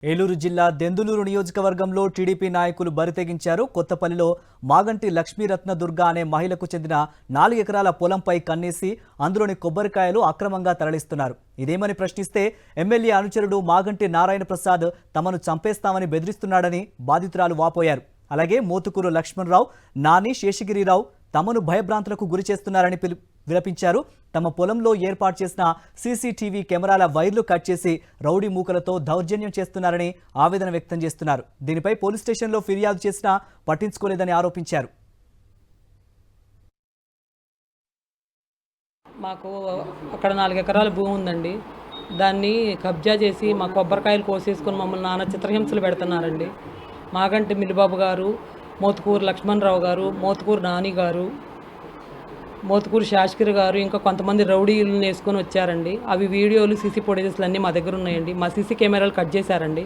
ఏలూరు జిల్లా దెందులూరు నియోజకవర్గంలో టీడీపీ నాయకులు బరితెగించారు. కొత్తపల్లిలో మాగంటి లక్ష్మీరత్న దుర్గా అనే మహిళకు చెందిన 4 ఎకరాల పొలంపై కన్నేసి అందులోని కొబ్బరికాయలు అక్రమంగా తరలిస్తున్నారు. ఇదేమని ప్రశ్నిస్తే ఎమ్మెల్యే అనుచరుడు మాగంటి నారాయణ ప్రసాద్ తమను చంపేస్తామని బెదిరిస్తున్నాడని బాధితురాలు వాపోయారు. అలాగే మోతుకూరు లక్ష్మణరావు, నాని, శేషగిరిరావు తమను భయభ్రాంతులకు గురి చేస్తున్నారని విలపించారు. తమ పొలంలో ఏర్పాటు చేసిన సీసీటీవీ కెమెరాల వైర్లు కట్ చేసి రౌడీ మూకలతో దౌర్జన్యం చేస్తున్నారని ఆవేదన వ్యక్తం చేస్తున్నారు. దీనిపై పోలీస్ స్టేషన్లో ఫిర్యాదు చేసినా పట్టించుకోలేదని ఆరోపించారు. మాకు అక్కడ 4 ఎకరాల భూమి ఉందండి. దాన్ని కబ్జా చేసి మా కొబ్బరికాయలు కోసేసుకొని మమ్మల్ని నానా చిత్రహింసలు పెడుతున్నారండి. మాగంటి మిల్లిబాబు గారు, మోతుకూరు లక్ష్మణరావు గారు, మోతుకూరు నాని గారు, మోతుకూరు శాస్త్రి గారు ఇంకా కొంతమంది రౌడీలను వేసుకొని వచ్చారండి. అవి వీడియోలు, సీసీ ఫుటేజెస్లు అన్నీ మా దగ్గర ఉన్నాయండి. మా సీసీ కెమెరాలు కట్ చేశారండి.